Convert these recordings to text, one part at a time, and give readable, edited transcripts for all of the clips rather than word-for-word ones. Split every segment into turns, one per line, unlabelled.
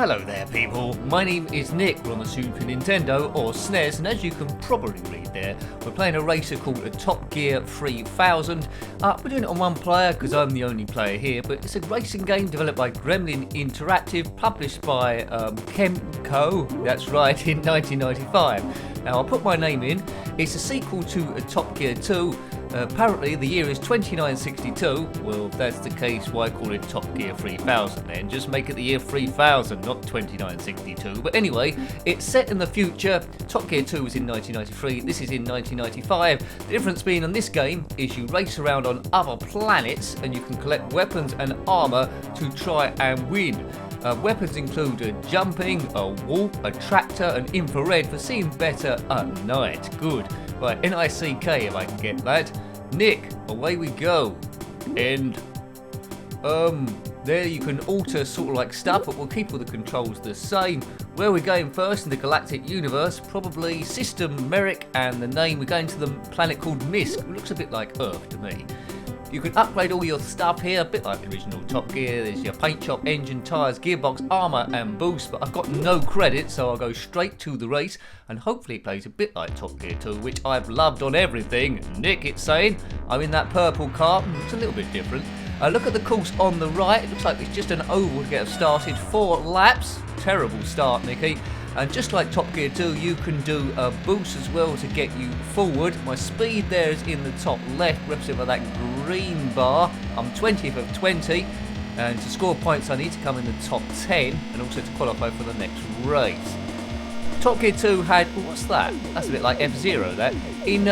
Hello there people, my name is Nick, we're on the Super Nintendo or SNES, and as you can probably read there, we're playing a racer called Top Gear 3000. We're doing it on one player because I'm the only player here, but it's a racing game developed by Gremlin Interactive, published by Kemco, that's right, in 1995. Now I'll put my name in. It's a sequel to Top Gear 2. Apparently the year is 2962. Well, if that's the case, why call it Top Gear 3000 then? Just make it the year 3000, not 2962. But anyway, it's set in the future. Top Gear 2 was in 1993, this is in 1995. The difference being on this game is you race around on other planets and you can collect weapons and armour to try and win. Weapons include jumping, a warp, a tractor, and infrared for seeing better at night. Good. Right, NICK if I can get that. Nick, away we go. And there you can alter sort of like stuff, but we'll keep all the controls the same. Where we're going first in the galactic universe, probably System Merrick, and the name, we're going to the planet called NIEK. It looks a bit like Earth to me. You can upgrade all your stuff here, a bit like the original Top Gear. There's your paint shop, engine, tyres, gearbox, armour and boost, but I've got no credits, so I'll go straight to the race, and hopefully it plays a bit like Top Gear 2, which I've loved on everything. Nick, it's saying, I'm in that purple car. It's a little bit different. Look at the course on the right. It looks like it's just an oval to get us started. 4 laps. Terrible start, Nicky. And just like Top Gear 2, you can do a boost as well to get you forward. My speed there is in the top left, represented by that green bar. I'm 20th of 20, and to score points I need to come in the top 10, and also to qualify for the next race. Top Gear 2 had, what's that? That's a bit like F-Zero, that. In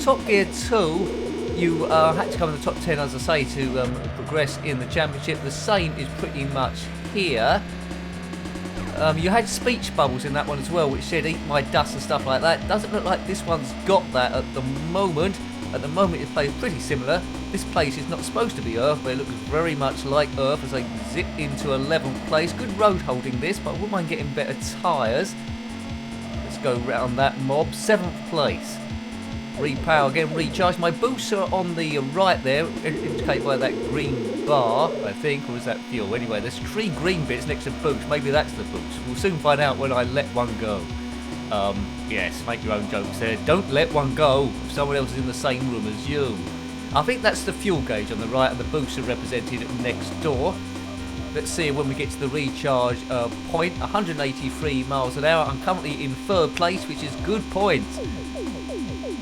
Top Gear 2, you had to come in the top 10, as I say, to progress in the championship. The same is pretty much here. You had speech bubbles in that one as well, which said eat my dust and stuff like that. Doesn't look like this one's got that at the moment. At the moment it plays pretty similar. This place is not supposed to be Earth, but it looks very much like Earth as they zip into 11th place. Good road holding this, but I wouldn't mind getting better tyres. Let's go round that mob. 7th place. Repower again, recharge. My boosts are on the right there, indicated by that green bar, I think, or is that fuel? Anyway, there's 3 green bits next to boost. Maybe that's the boost. We'll soon find out when I let one go. Yes, make your own jokes there. Don't let one go if someone else is in the same room as you. I think that's the fuel gauge on the right, and the boosts are represented next door. Let's see when we get to the recharge point. 183 miles an hour. I'm currently in 3rd place, which is good points.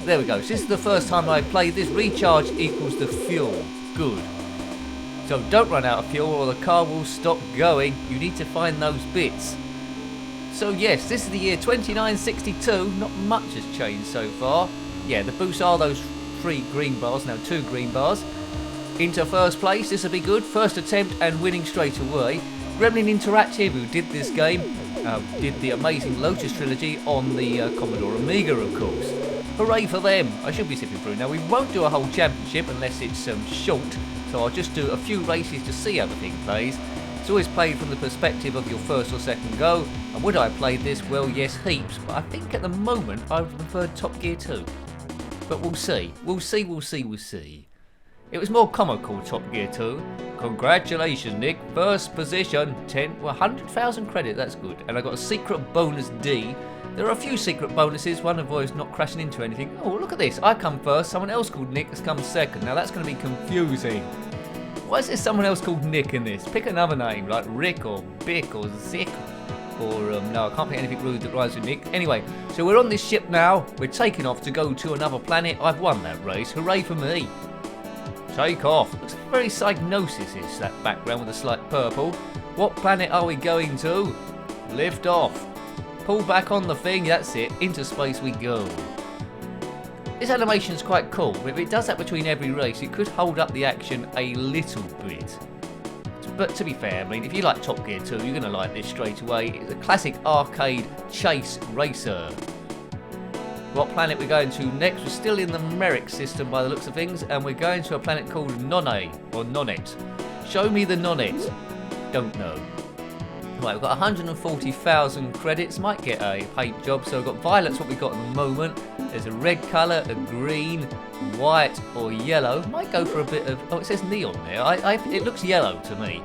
There we go. So this is the first time I played this. Recharge equals the fuel. Good. So don't run out of fuel or the car will stop going. You need to find those bits. So yes, this is the year 2962. Not much has changed so far. Yeah, the boosts are those 3 green bars. Now 2 green bars. Into 1st place. This will be good. First attempt and winning straight away. Gremlin Interactive, who did this game, did the amazing Lotus trilogy on the Commodore Amiga, of course. Hooray for them. I should be zipping through. Now, we won't do a whole championship unless it's short, so I'll just do a few races to see how the thing plays. It's always played from the perspective of your 1st or 2nd go, and would I play this? Well, yes, heaps, but I think at the moment I would prefer Top Gear 2. But we'll see. We'll see, we'll see, we'll see. It was more comical, Top Gear 2. Congratulations, Nick. 1st position, 100,000 credit, that's good. And I got a secret bonus D. There are a few secret bonuses, one avoids not crashing into anything. Oh, look at this. I come 1st, someone else called Nick has come 2nd. Now that's going to be confusing. Why is there someone else called Nick in this? Pick another name, like Rick or Bick or Zick. Or, no, I can't pick anything rude that rhymes with Nick. Anyway, so we're on this ship now. We're taking off to go to another planet. I've won that race. Hooray for me. Take off. Looks very Psygnosis-ish, that background with a slight purple. What planet are we going to? Lift off. Pull back on the thing, that's it. Into space we go. This animation's quite cool. If it does that between every race, it could hold up the action a little bit. But to be fair, I mean, if you like Top Gear 2, you're going to like this straight away. It's a classic arcade chase racer. What planet we're going to next? We're still in the Merrick system by the looks of things, and we're going to a planet called Nonne, or Nonnet. Show me the Nonnet. Don't know. Right, we've got 140,000 credits. Might get a paint job. So we've got violet's what we've got at the moment. There's a red colour, a green, white or yellow. Might go for a bit of... Oh, it says neon there. It looks yellow to me.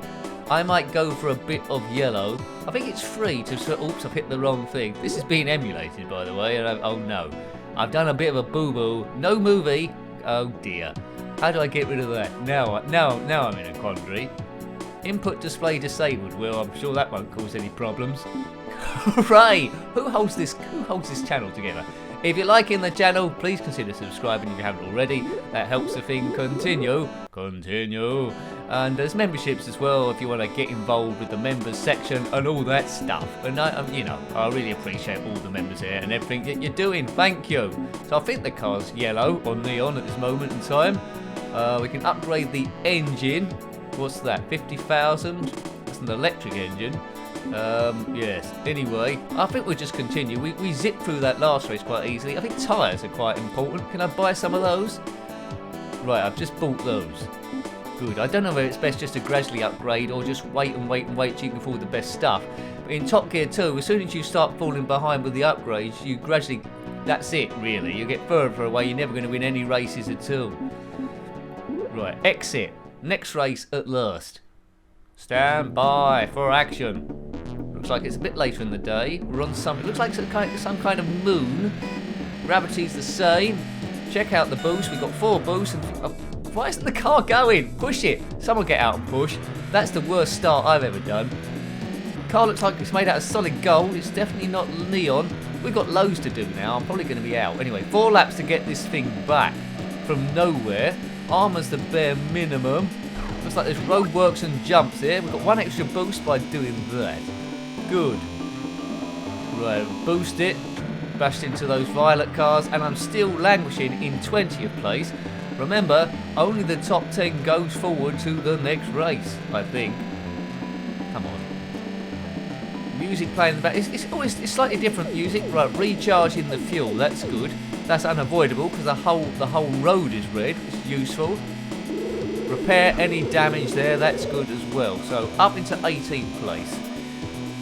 I might go for a bit of yellow. I think it's free to... Oops, I've hit the wrong thing. This is being emulated, by the way. And oh, no. I've done a bit of a boo-boo. No movie. Oh, dear. How do I get rid of that? Now I'm in a quandary. Input display disabled. Well, I'm sure that won't cause any problems. Hooray! Who holds this channel together? If you're liking the channel, please consider subscribing if you haven't already. That helps the thing continue. And there's memberships as well if you want to get involved with the members section and all that stuff. And I really appreciate all the members here and everything that you're doing. Thank you. So I think the car's yellow or neon at this moment in time. We can upgrade the engine. What's that? 50,000. That's an electric engine. Yes. Anyway, I think we'll just continue. We zipped through that last race quite easily. I think tyres are quite important. Can I buy some of those? Right, I've just bought those. Good. I don't know whether it's best just to gradually upgrade or just wait and wait till you can afford the best stuff. But in Top Gear 2, as soon as you start falling behind with the upgrades, you gradually... That's it, really. You get further away. You're never going to win any races at all. Right, exit. Next race at last. Stand by for action. Looks like it's a bit later in the day. We're on some... It looks like some kind of moon. Gravity's the same. Check out the boost. We've got 4 boosts. And why isn't the car going? Push it. Someone get out and push. That's the worst start I've ever done. The car looks like it's made out of solid gold. It's definitely not neon. We've got loads to do now. I'm probably going to be out. Anyway, 4 laps to get this thing back from nowhere. Armour's the bare minimum. Looks like there's roadworks and jumps here. We've got 1 extra boost by doing that. Good. Right, boost it. Bashed into those violet cars, and I'm still languishing in 20th place. Remember, only the top 10 goes forward to the next race, I think. Come on. Music playing in the back. It's slightly different music. Right, recharging the fuel. That's good. That's unavoidable because the whole road is red. It's useful. Repair any damage there. That's good as well. So up into 18th place.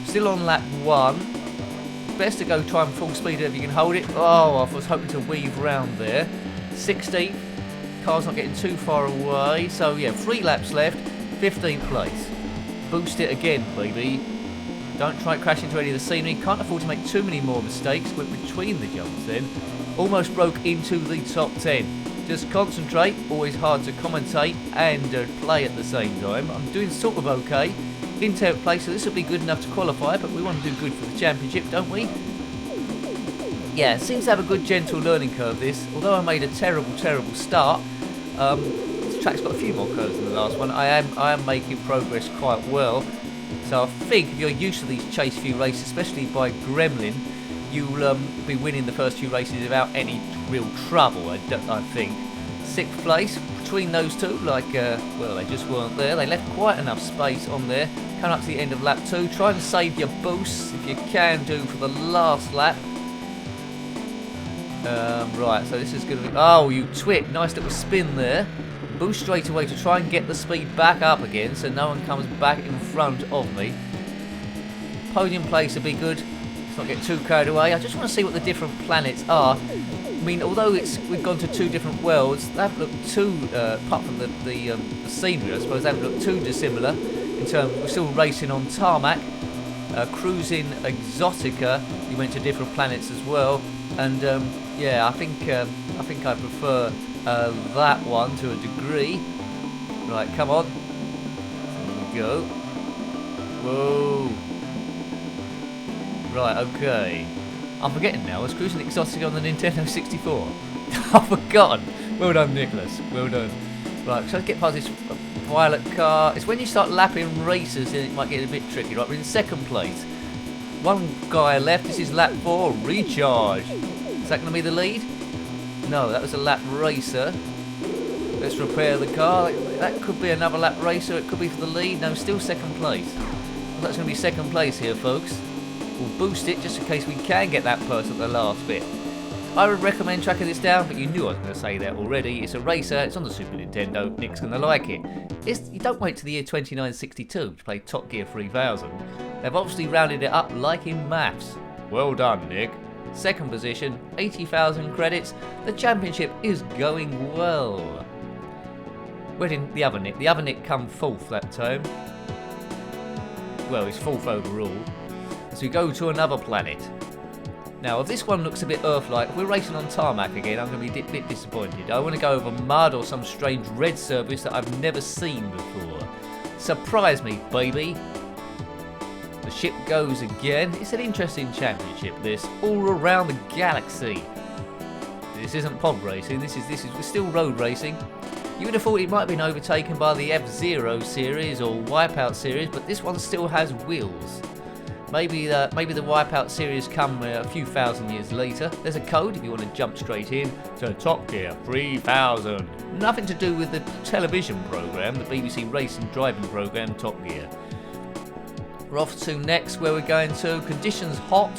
Still on lap 1. Best to go try and full speed if you can hold it. Oh, I was hoping to weave round there. 16th. Car's not getting too far away. So yeah, 3 laps left. 15th place. Boost it again, baby. Don't try and crash into any of the scenery. Can't afford to make too many more mistakes. Went between the jumps then. Almost broke into the top 10. Just concentrate. Always hard to commentate and play at the same time. I'm doing sort of okay. In 10th place, so this will be good enough to qualify, but we want to do good for the championship, don't we? Yeah, it seems to have a good gentle learning curve, this. Although I made a terrible start, this track's got a few more curves than the last one. I am making progress quite well. So I think if you're used to these chase few races, especially by Gremlin, you'll be winning the first few races without any real trouble, I think. 6th place, between those two, well, they just weren't there. They left quite enough space on there. Coming up to the end of lap 2, try and save your boosts if you can do for the last lap. Right, so this is going to be... Oh, you twit. Nice little spin there. Boost straight away to try and get the speed back up again so no one comes back in front of me. Podium place would be good. Let's not get too carried away. I just want to see what the different planets are. I mean, although we've gone to 2 different worlds, they haven't looked too, apart from the scenery, I suppose, they haven't looked too dissimilar. In terms, we're still racing on tarmac, cruising Exotica. We went to different planets as well, and yeah, I think I prefer that one to a degree. Right, come on, there we go. Whoa. Right, okay. I'm forgetting now, I was cruising Exotica on the Nintendo 64. I've forgotten. Well done, Nicholas. Well done. Right, so let's get past this violet car. It's when you start lapping races and it might get a bit tricky. Right, we're in 2nd place. 1 guy left. This is lap 4. Recharge. Is that going to be the lead? No, that was a lap racer. Let's repair the car. That could be another lap racer. It could be for the lead. No, still 2nd place. Well, that's going to be 2nd place here, folks. We'll boost it just in case we can get that person at the last bit. I would recommend tracking this down, but you knew I was going to say that already. It's a racer, it's on the Super Nintendo, Nick's going to like it. You don't wait to the year 2962 to play Top Gear 3000. They've obviously rounded it up like in maths. Well done, Nick. 2nd position, 80,000 credits. The championship is going well. Where did the other Nick? The other Nick come 4th that time. well. He's 4th overall. So we go to another planet. Now, if this one looks a bit Earth-like, if we're racing on tarmac again, I'm going to be a bit disappointed. I want to go over mud or some strange red surface that I've never seen before. Surprise me, baby. The ship goes again. It's an interesting championship, this, all around the galaxy. This isn't pod racing, we're still road racing. You would have thought it might have been overtaken by the F-Zero series or Wipeout series, but this one still has wheels. Maybe the Wipeout series come a few thousand years later. There's a code if you want to jump straight in to Top Gear 3000. Nothing to do with the television programme, the BBC racing driving programme Top Gear. We're off to next, where we're going to. Conditions hot.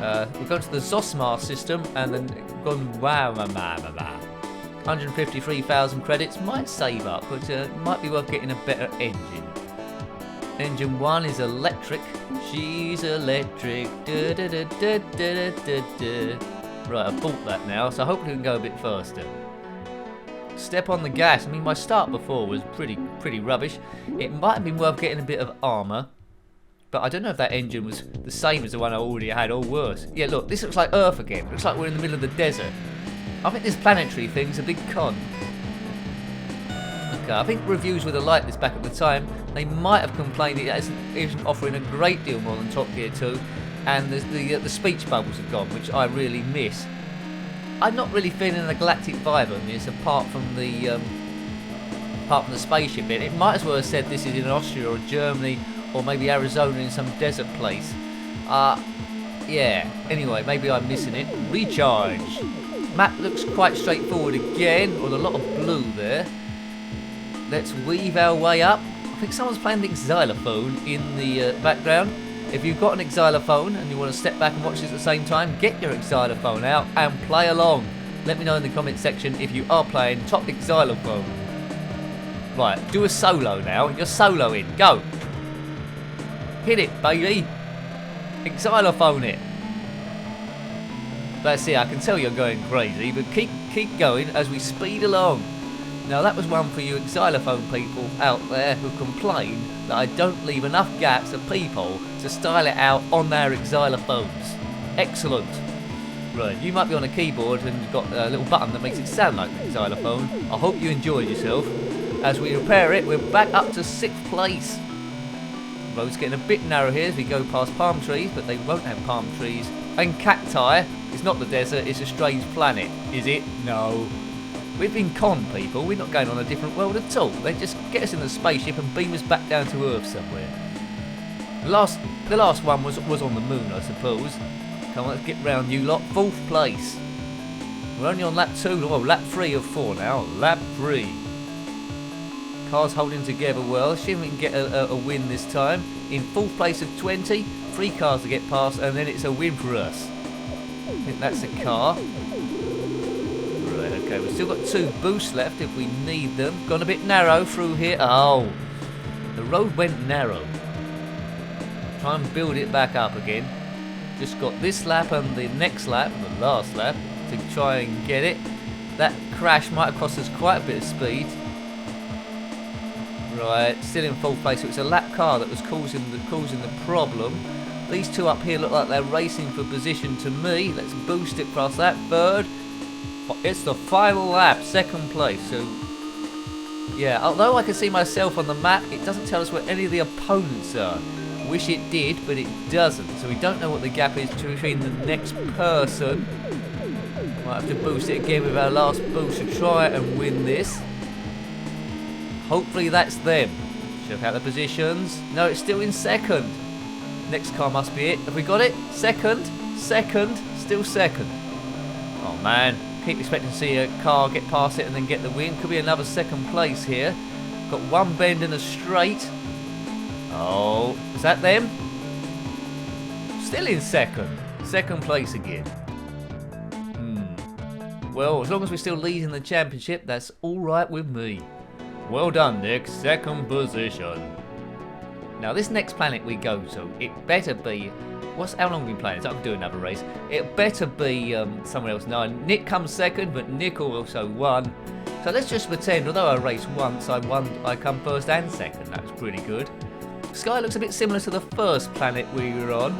We're going to the Zosmar system and then gone 153,000 credits. Might save up, but might be worth getting a better engine. Engine 1 is electric. She's electric. Da, da, da, da, da, da, da. Right, I've bought that now, so hopefully we can go a bit faster. Step on the gas. I mean, my start before was pretty rubbish. It might have been worth getting a bit of armour, but I don't know if that engine was the same as the one I already had or worse. Yeah, look, this looks like Earth again. Looks like we're in the middle of the desert. I think this planetary thing's a big con. Okay, I think reviews would have liked this back at the time. They might have complained it isn't offering a great deal more than Top Gear 2, and the speech bubbles are gone, which I really miss. I'm not really feeling a galactic vibe on this, apart from the spaceship bit. It might as well have said this is in Austria or Germany, or maybe Arizona in some desert place. Yeah. Anyway, maybe I'm missing it. Recharge. Map looks quite straightforward again, with a lot of blue there. Let's weave our way up. I think someone's playing the xylophone in the background. If you've got an xylophone and you want to step back and watch this at the same time, get your xylophone out and play along. Let me know in the comment section if you are playing Top Xylophone. Right, do a solo now. You're soloing. Go. Hit it, baby. Xylophone it. That's it. I can tell you're going crazy, but keep going as we speed along. Now that was one for you xylophone people out there who complain that I don't leave enough gaps for people to style it out on their xylophones. Excellent. Right, you might be on a keyboard and you've got a little button that makes it sound like a xylophone. I hope you enjoyed yourself. As we repair it, we're back up to 6th place. The road's getting a bit narrow here as we go past palm trees, but they won't have palm trees. And cacti. It's not the desert, it's a strange planet. Is it? No. We've been con people, we're not going on a different world at all. They just get us in the spaceship and beam us back down to Earth somewhere. The last one was on the moon, I suppose. Come on, let's get round you lot. 4th place. We're only on lap 2, well, lap 3 of 4 now. Lap 3. Cars holding together well. See if we can get a win this time. In 4th place of 20, 3 cars to get past, and then it's a win for us. I think that's a car. Right, okay, we've still got 2 boosts left if we need them. Gone a bit narrow through here. Oh, the road went narrow. Try and build it back up again. Just got this lap and the next lap, the last lap, to try and get it. That crash might have cost us quite a bit of speed. Right, still in 4th place. It was a lap car that was causing the problem. These 2 up here look like they're racing for position to me. Let's boost it past that. 3rd. It's the final lap, 2nd place. So, yeah, although I can see myself on the map, it doesn't tell us where any of the opponents are. Wish it did, but it doesn't. So we don't know what the gap is between the next person. Might have to boost it again with our last boost to try and win this. Hopefully that's them. Check out the positions. No, it's still in 2nd. Next car must be it. Have we got it? 2nd, still 2nd. Oh man, keep expecting to see a car get past it and then get the win. Could be another 2nd place here. Got 1 bend in a straight. Oh, is that them? Still in 2nd place again. Well, as long as we're still leading the championship, that's alright with me. Well done, Nick. 2nd position. Now, this next planet we go to, it better be... How long have we been playing? So I can do another race. It better be somewhere else. No, Nick comes 2nd, but Nick also won. So let's just pretend, although I raced once, I come 1st and 2nd. That was pretty good. Sky looks a bit similar to the first planet we were on.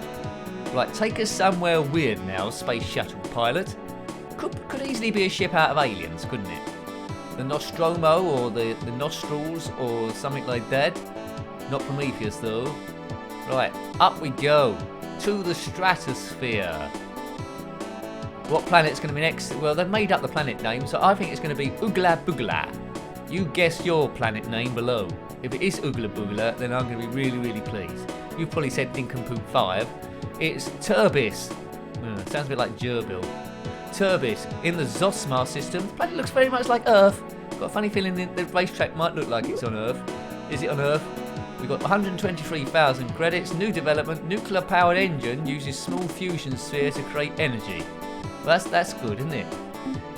Right, take us somewhere weird now, Space Shuttle pilot. Could easily be a ship out of Aliens, couldn't it? The Nostromo or the Nostrils or something like that. Not Prometheus though. Right, up we go to the stratosphere. What planet's going to be next? Well, they've made up the planet name, so I think it's going to be Oogla Boogla. You guess your planet name below. If it is Oogla Boogla, then I'm going to be really, really pleased. You probably said Nincompoop 5. It's Turbis. Sounds a bit like Gerbil. Turbis in the Zosmar system. The planet looks very much like Earth. Got a funny feeling the racetrack might look like it's on Earth. Is it on Earth? We've got 123,000 credits. New development. Nuclear powered engine uses small fusion sphere to create energy. Well, that's good, isn't it?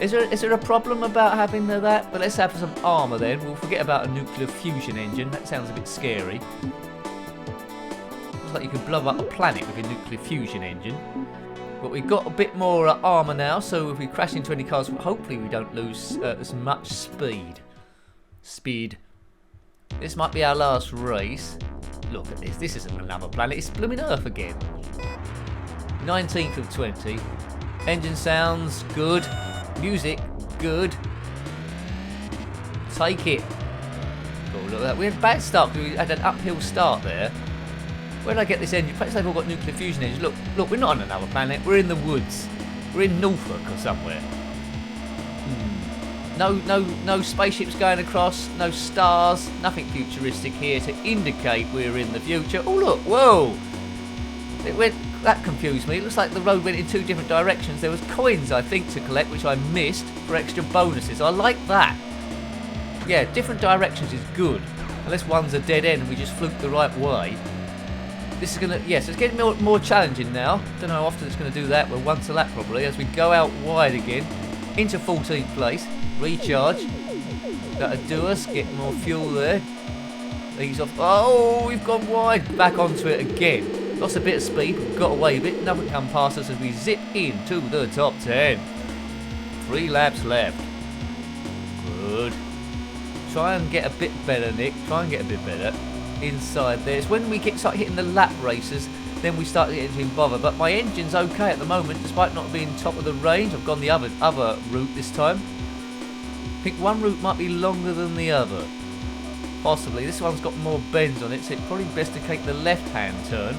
Is there a problem about having that? But let's have some armour then. We'll forget about a nuclear fusion engine. That sounds a bit scary. Looks like you can blow up a planet with a nuclear fusion engine. But we've got a bit more armour now, so if we crash into any cars, hopefully we don't lose as much speed. This might be our last race. Look at this. This isn't another planet. It's blooming Earth again. 19th of 20. Engine sounds good. Music good. Take it. Oh, look at that. We had a bad start because we had an uphill start there. Where did I get this engine? Perhaps they've all got nuclear fusion engines. Look, we're not on another planet. We're in the woods. We're in Norfolk or somewhere. No spaceships going across. No stars. Nothing futuristic here to indicate we're in the future. Oh, look. Whoa. That confused me. It looks like the road went in two different directions. There was coins, I think, to collect, which I missed for extra bonuses. I like that. Yeah, different directions is good. Unless one's a dead end and we just fluke the right way. This is going to... Yes, it's getting more challenging now. Don't know how often it's going to do that. We're once a lap probably. As we go out wide again. Into 14th place. Recharge. That'll do us. Get more fuel there. Ease off. Oh, we've gone wide. Back onto it again. Lost a bit of speed, but got away with it. Nothing come past us as we zip into the top 10. 3 laps left. Good. Try and get a bit better, Nick. Try and get a bit better inside there. It's when we start hitting the lap races, then we start getting in bother. But my engine's okay at the moment, despite not being top of the range. I've gone the other route this time. I think one route might be longer than the other. Possibly. This one's got more bends on it, so it's probably best to take the left-hand turn.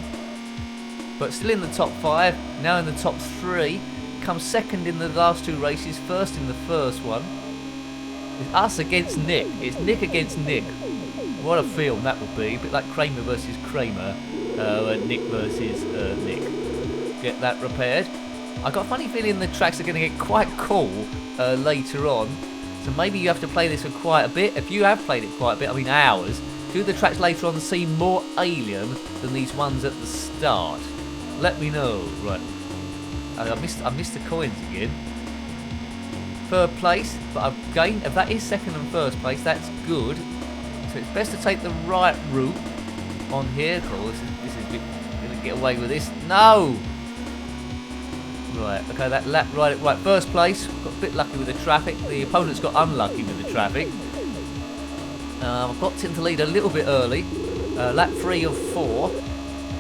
But still in the top 5, now in the top 3. Comes second in the last 2 races, first in the first one. It's us against Nick. It's Nick against Nick. What a film that would be. A bit like Kramer versus Kramer. Nick versus Nick. Get that repaired. I got a funny feeling the tracks are going to get quite cool later on. So maybe you have to play this for quite a bit. If you have played it quite a bit, I mean hours, do the tracks later on seem more alien than these ones at the start? Let me know. Right. I missed the coins again. 3rd place, but I've gained. If that is 2nd and 1st place, that's good. So it's best to take the right route on here. Cool. This is gonna get away with this. No. Right. Okay. That lap right. 1st place. Got a bit lucky with the traffic. The opponent's got unlucky with the traffic. I've got to lead a little bit early. Lap 3 of 4.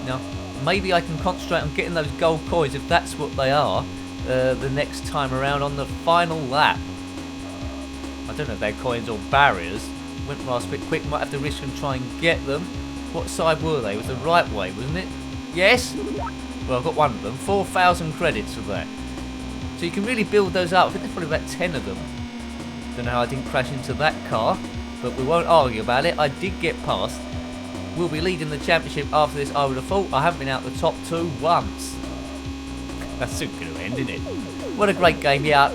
Now. Maybe I can concentrate on getting those gold coins if that's what they are the next time around on the final lap. I don't know if they're coins or barriers. Went last bit quick, might have to risk and try and get them. What side were they? It was the right way, wasn't it? Yes? Well, I've got one of them. 4,000 credits for that. So you can really build those up. I think there's probably about 10 of them. Don't know how I didn't crash into that car, but we won't argue about it. I did get past. We'll be leading the championship after this, I would have thought. I haven't been out the top 2 once. That's soon going to end, isn't it? What a great game. Yeah,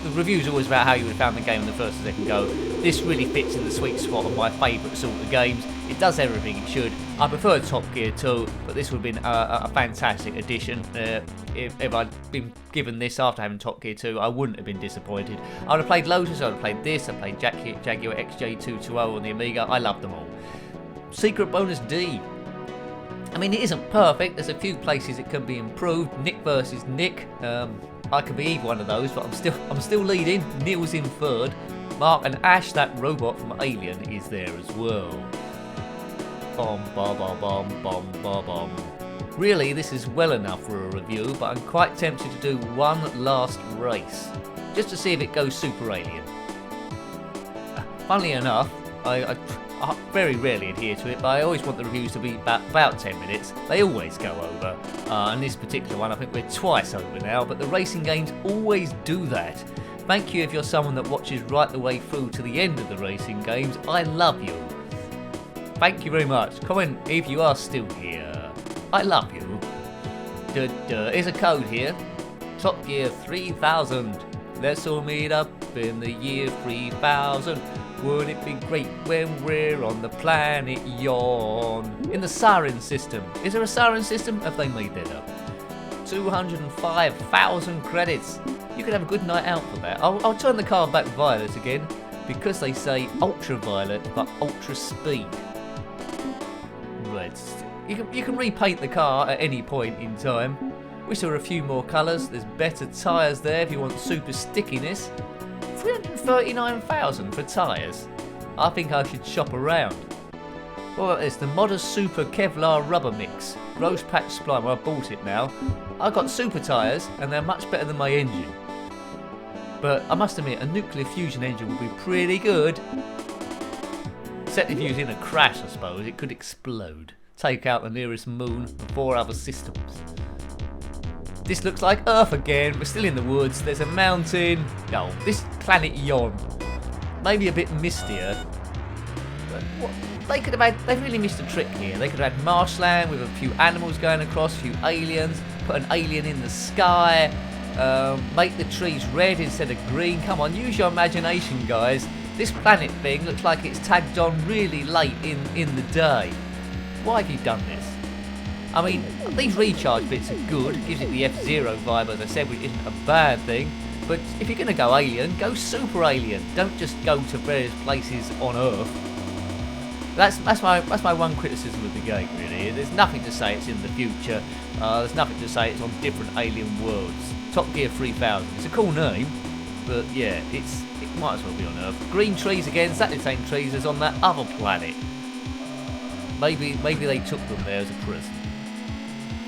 the review's always about how you would have found the game in the first and second go. This really fits in the sweet spot of my favourite sort of games. It does everything it should. I prefer Top Gear 2, but this would have been a fantastic addition. If I'd been given this after having Top Gear 2, I wouldn't have been disappointed. I would have played Lotus, I would have played this, I played Jaguar XJ220 on the Amiga. I loved them all. Secret bonus D. I mean, it isn't perfect. There's a few places it can be improved. Nick versus Nick. I could be either one of those, but I'm still leading. Neil's in 3rd. Mark and Ash, that robot from Alien, is there as well. bom, ba ba bom, bom, ba bom. Really, this is well enough for a review, but I'm quite tempted to do one last race, just to see if it goes super alien. Funnily enough, I very rarely adhere to it, but I always want the reviews to be about 10 minutes. They always go over, and this particular one I think we're twice over now, but the racing games always do that. Thank you if you're someone that watches right the way through to the end of the racing games. I love you. Thank you very much. Comment if you are still here. I love you. Here's a code here. Top Gear 3000. Let's all meet up in the year 3000. Would it be great when we're on the planet Yawn? In the Siren system. Is there a Siren system? Have they made that up? 205,000 credits. You could have a good night out for that. I'll turn the car back violet again because they say ultraviolet but ultra speed. Red. You can repaint the car at any point in time. Wish there were a few more colours. There's better tyres there if you want super stickiness. 339,000 for tyres. I think I should shop around. What about this? The Modder Super Kevlar Rubber Mix. Rose Patch Supply. Well, I bought it now. I've got super tyres and they're much better than my engine. But I must admit, a nuclear fusion engine would be pretty good. Except if you was in a crash, I suppose. It could explode. Take out the nearest moon and 4 other systems. This looks like Earth again. We're still in the woods. There's a mountain. Oh, this planet Yawn. Maybe a bit mistier. But what? They could have had. They've really missed a trick here. They could have had marshland with a few animals going across, a few aliens. Put an alien in the sky. Make the trees red instead of green. Come on, use your imagination, guys. This planet thing looks like it's tagged on really late in the day. Why have you done this? I mean, these recharge bits are good. It gives it the F-Zero vibe, as I said, which isn't a bad thing. But if you're going to go alien, go super alien. Don't just go to various places on Earth. That's my one criticism of the game, really. There's nothing to say it's in the future. There's nothing to say it's on different alien worlds. Top Gear 3000. It's a cool name, but yeah, it might as well be on Earth. Green trees again, exactly the same trees as on that other planet. Maybe they took them there as a present.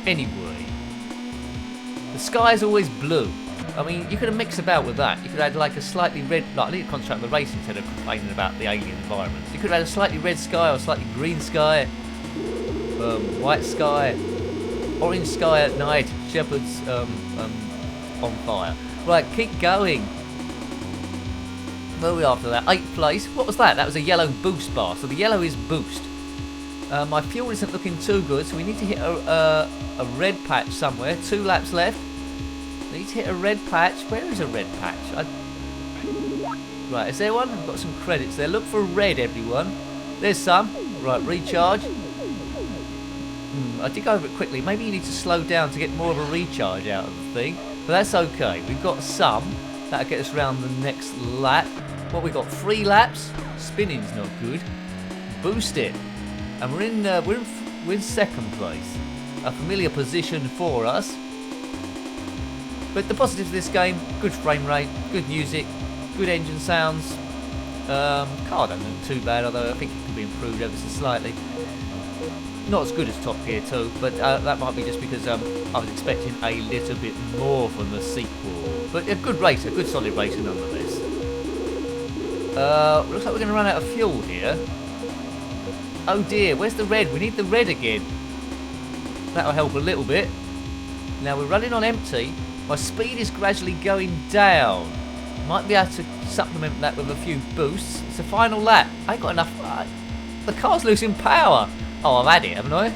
Anyway, the sky's always blue. I mean, you could have mixed about with that. You could have had like a slightly red, like I need to concentrate on the racing instead of complaining about the alien environments. You could have had a slightly red sky or a slightly green sky, white sky, orange sky at night, shepherds on fire. Right, keep going. Where are we after that? 8th place. What was that? That was a yellow boost bar. So the yellow is boost. My fuel isn't looking too good, so we need to hit a red patch somewhere. 2 laps left. We need to hit a red patch. Where is a red patch? Right, is there one? I've got some credits there. Look for red, everyone. There's some. Right, recharge. I did go over it quickly. Maybe you need to slow down to get more of a recharge out of the thing. But that's okay. We've got some. That'll get us around the next lap. What we got? 3 laps. Spinning's not good. Boost it. And we're in 2nd place. A familiar position for us. But the positives of this game, good frame rate, good music, good engine sounds. Car don't look too bad, although I think it can be improved ever so slightly. Not as good as Top Gear 2, but that might be just because I was expecting a little bit more from the sequel. But a good race, a good solid racer nonetheless. Looks like we're going to run out of fuel here. Oh dear, where's the red? We need the red again. That'll help a little bit. Now we're running on empty. My speed is gradually going down. Might be able to supplement that with a few boosts. It's a final lap. I ain't got enough. The car's losing power. Oh, I've had it, haven't I?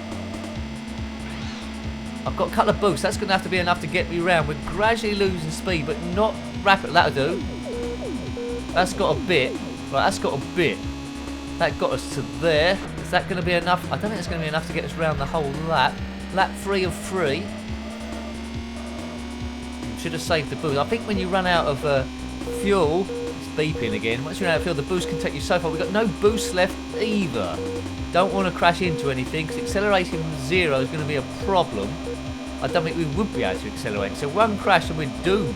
I've got a couple of boosts. That's going to have to be enough to get me round. We're gradually losing speed, but not rapid. That'll do. That's got a bit. Right, that's got a bit. That got us to there. Is that going to be enough? I don't think it's going to be enough to get us around the whole lap. Lap 3 of 3. Should have saved the boost. I think when you run out of fuel, it's beeping again. Once you run out of fuel, the boost can take you so far. We've got no boost left either. Don't want to crash into anything because accelerating from 0 is going to be a problem. I don't think we would be able to accelerate. So one crash and we're doomed.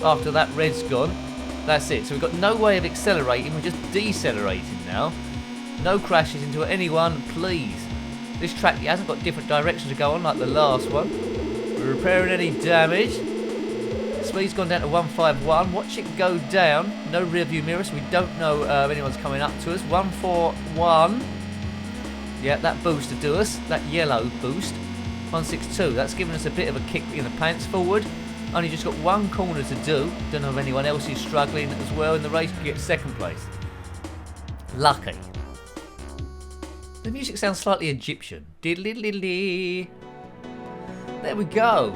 After that red's gone. That's it. So we've got no way of accelerating. We're just decelerating now. No crashes into anyone, please. This track hasn't got different directions to go on like the last one. We're repairing any damage. Speed's gone down to 151. Watch it go down. No rear view mirrors. We don't know if anyone's coming up to us. 141. Yeah, that boost to do us. That yellow boost. 162. That's given us a bit of a kick in the pants forward. Only just got one corner to do. Don't know if anyone else is struggling as well in the race to get second place. Lucky. The music sounds slightly Egyptian. Diddly-diddly. There we go.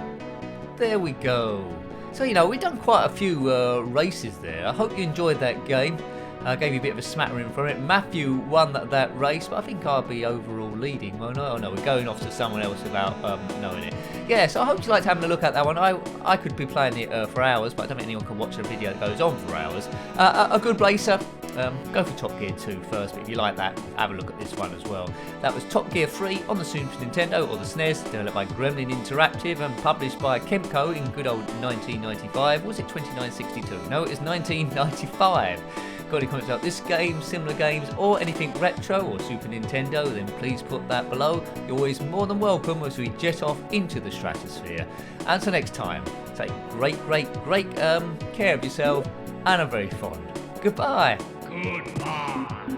There we go. So, you know, we've done quite a few races there. I hope you enjoyed that game. I gave you a bit of a smattering from it. Matthew won that race, but I think I'll be overall leading, won't I? Oh no, we're going off to someone else without knowing it. Yeah, so I hope you liked having a look at that one. I could be playing it for hours, but I don't think anyone can watch a video that goes on for hours. A good racer. Go for Top Gear 2 first, but if you like that, have a look at this one as well. That was Top Gear 3 on the Super Nintendo or the SNES, developed by Gremlin Interactive and published by Kemco in good old 1995. Was it 2962? No, it was 1995. Got any comments about this game, similar games, or anything retro or Super Nintendo, then please put that below. You're always more than welcome as we jet off into the stratosphere. Until next time, take great care of yourself, and a very fond goodbye.
Goodbye.